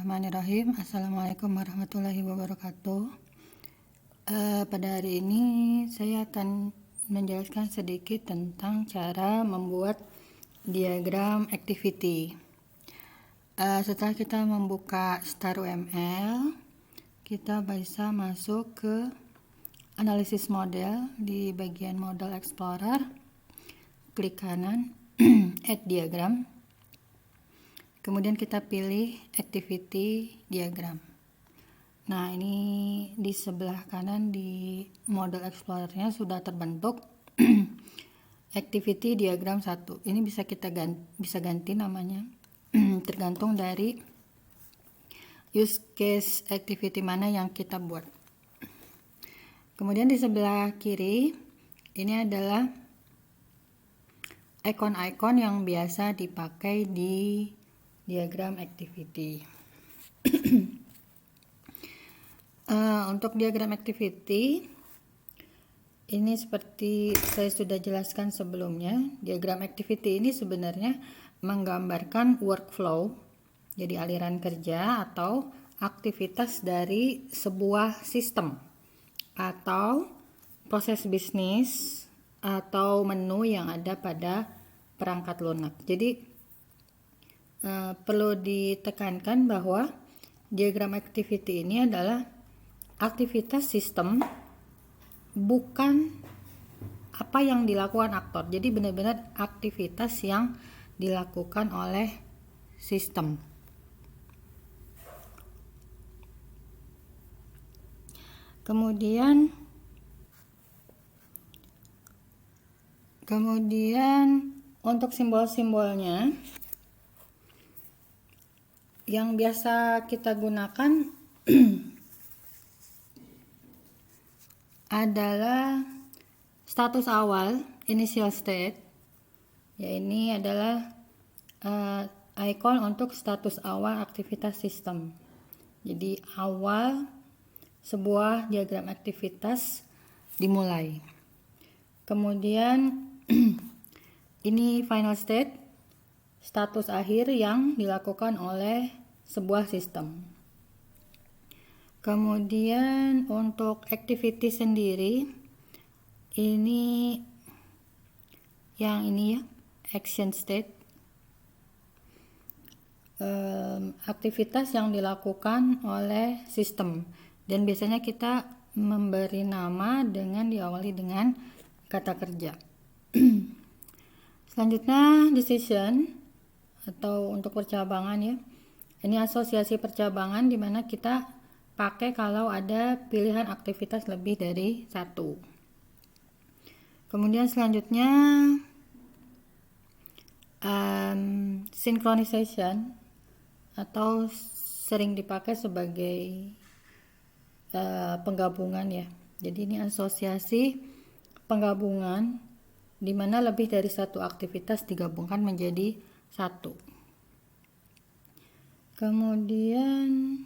Bismillahirrahmanirrahim. Assalamualaikum warahmatullahi wabarakatuh. Pada hari ini saya akan menjelaskan sedikit tentang cara membuat diagram activity. Setelah kita membuka StarUML, kita bisa masuk ke analisis model di bagian Model Explorer. Klik kanan, Add Diagram. Kemudian kita pilih Activity Diagram. Nah, ini di sebelah kanan di Model Explorer-nya sudah terbentuk Activity Diagram 1. Ini bisa kita ganti namanya tergantung dari use case activity mana yang kita buat. Kemudian di sebelah kiri ini adalah ikon-ikon yang biasa dipakai di diagram activity. Untuk diagram activity ini seperti saya sudah jelaskan sebelumnya, diagram activity ini sebenarnya menggambarkan workflow, jadi aliran kerja atau aktivitas dari sebuah sistem atau proses bisnis atau menu yang ada pada perangkat lunak. Jadi perlu ditekankan bahwa diagram activity ini adalah aktivitas sistem, bukan apa yang dilakukan aktor. Jadi benar-benar aktivitas yang dilakukan oleh sistem. Kemudian untuk simbol-simbolnya yang biasa kita gunakan adalah status awal, initial state. Ya, ini adalah icon untuk status awal aktivitas sistem. Jadi awal sebuah diagram aktivitas dimulai. Kemudian ini final state, status akhir yang dilakukan oleh sebuah sistem. Kemudian untuk activity sendiri, ini yang ini ya, action state, aktivitas yang dilakukan oleh sistem, dan biasanya kita memberi nama dengan diawali dengan kata kerja. Selanjutnya decision atau untuk percabangan ya. Ini asosiasi percabangan di mana kita pakai kalau ada pilihan aktivitas lebih dari satu. Kemudian selanjutnya synchronization atau sering dipakai sebagai penggabungan ya. Jadi ini asosiasi penggabungan di mana lebih dari satu aktivitas digabungkan menjadi satu. Kemudian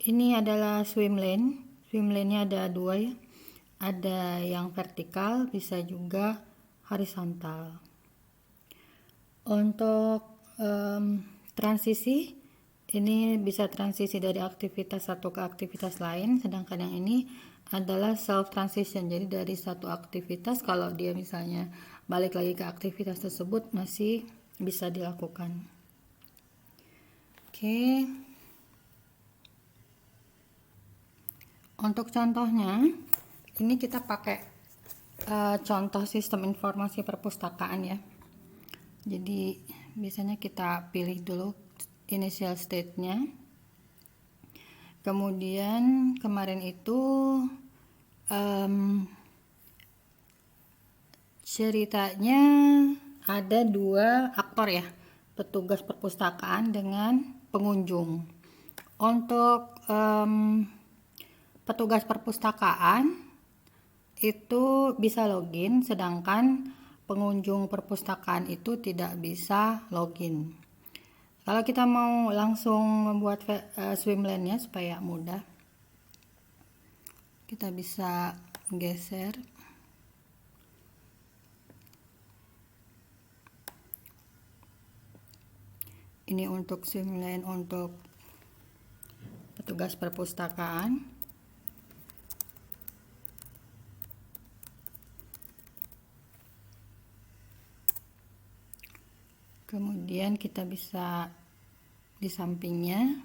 ini adalah swim lane. Swim lane-nya ada dua ya. Ada yang vertikal, bisa juga horizontal. Untuk transisi, ini bisa transisi dari aktivitas satu ke aktivitas lain, sedangkan yang ini adalah self transition. Jadi dari satu aktivitas, kalau dia misalnya balik lagi ke aktivitas tersebut, masih bisa dilakukan. Oke. Untuk contohnya, ini kita pakai contoh sistem informasi perpustakaan ya. Jadi biasanya kita pilih dulu initial state-nya. Kemudian kemarin itu ceritanya ada dua aktor ya, petugas perpustakaan dengan pengunjung. Untuk petugas perpustakaan itu bisa login, sedangkan pengunjung perpustakaan itu tidak bisa login. Kalau kita mau langsung membuat swim lane-nya supaya mudah, kita bisa geser. Ini untuk swim lane untuk tugas perpustakaan. Kemudian kita bisa di sampingnya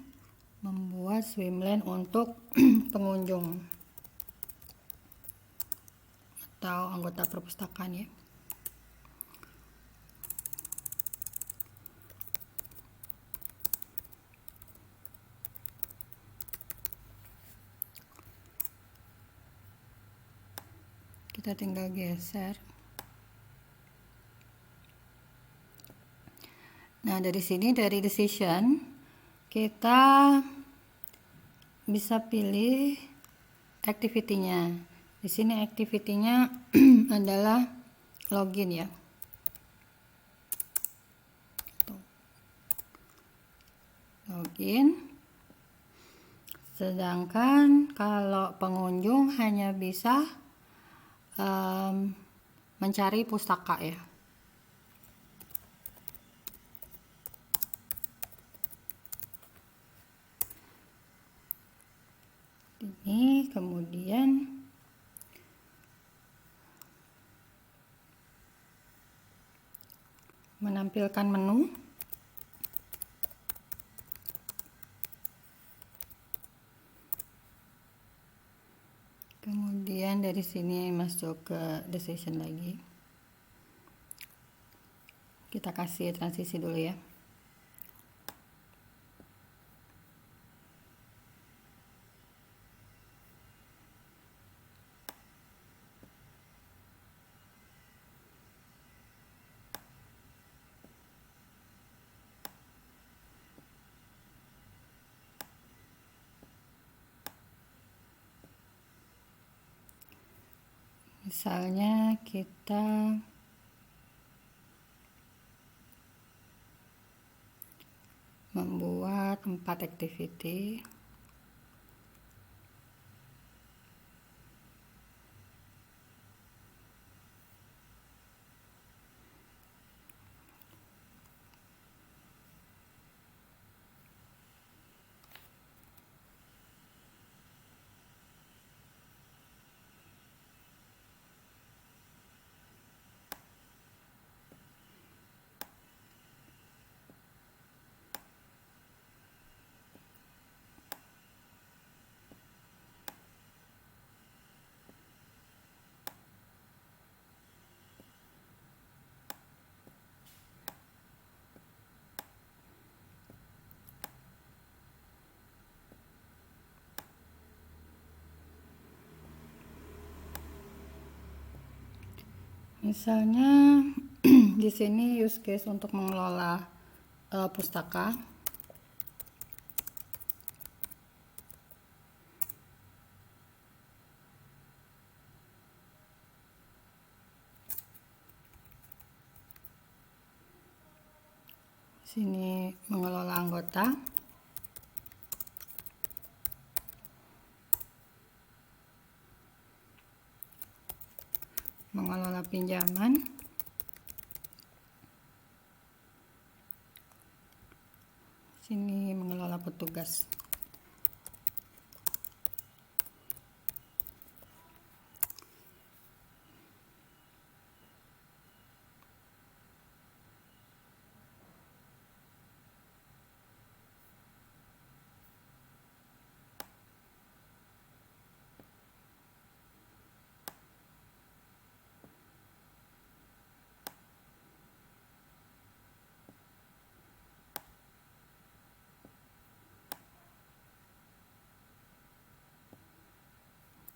membuat swimlane untuk pengunjung atau anggota perpustakaan ya. Kita tinggal geser. Nah, dari sini, dari decision, kita bisa pilih activity-nya. Di sini activity-nya adalah login ya. Login. Sedangkan kalau pengunjung hanya bisa mencari pustaka ya. Ini kemudian menampilkan menu. Kemudian dari sini masuk ke decision lagi. Kita kasih transisi dulu ya. Misalnya kita membuat 4 activity. Misalnya di sini use case untuk mengelola pustaka. Sini mengelola anggota. Mengelola pinjaman. Sini mengelola petugas.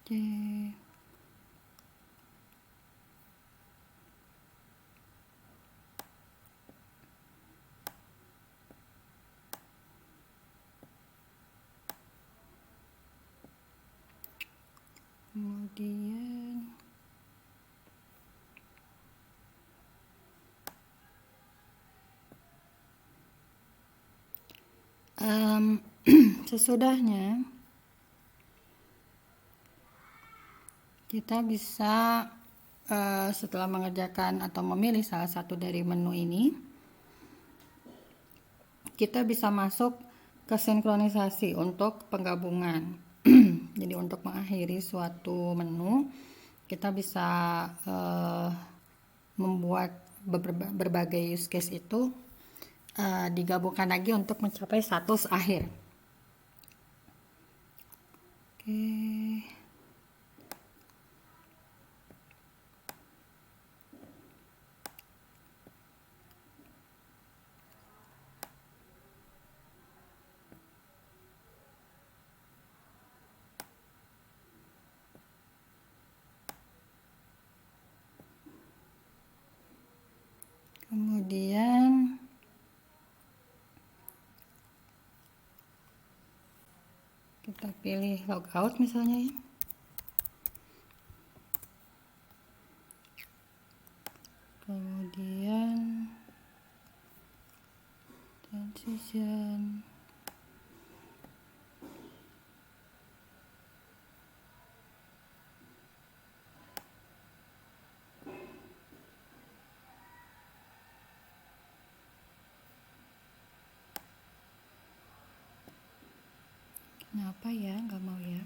Oke. Kemudian sesudahnya kita bisa setelah mengerjakan atau memilih salah satu dari menu ini, kita bisa masuk kesinkronisasi untuk penggabungan. Jadi untuk mengakhiri suatu menu, kita bisa membuat berbagai use case itu digabungkan lagi untuk mencapai status akhir. Oke. Kemudian kita pilih logout misalnya ya. Kemudian transition. Kenapa ya nggak mau ya?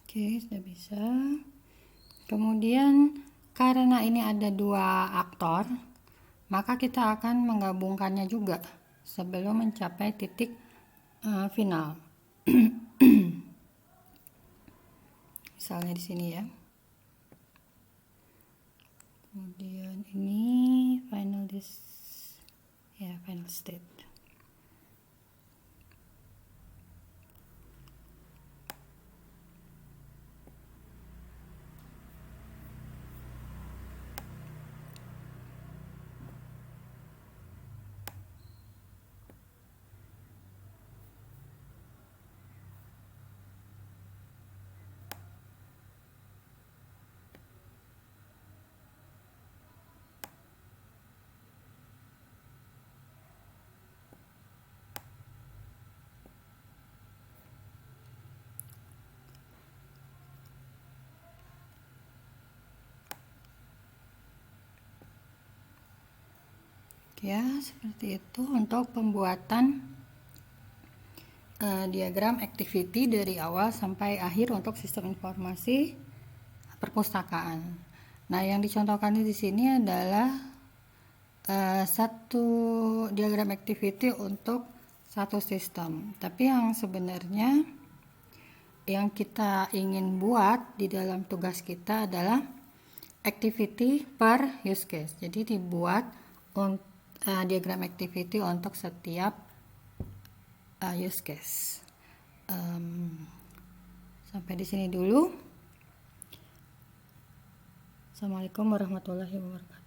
Oke, sudah bisa. Kemudian karena ini ada dua aktor, maka kita akan menggabungkannya juga sebelum mencapai titik final. Misalnya di sini ya. Kemudian ini final state. Ya, seperti itu untuk pembuatan diagram activity dari awal sampai akhir untuk sistem informasi perpustakaan. Nah, yang dicontohkan di sini adalah satu diagram activity untuk satu sistem. Tapi yang sebenarnya yang kita ingin buat di dalam tugas kita adalah activity per use case. Jadi dibuat diagram activity untuk setiap use case. Sampai di sini dulu. Assalamualaikum warahmatullahi wabarakatuh.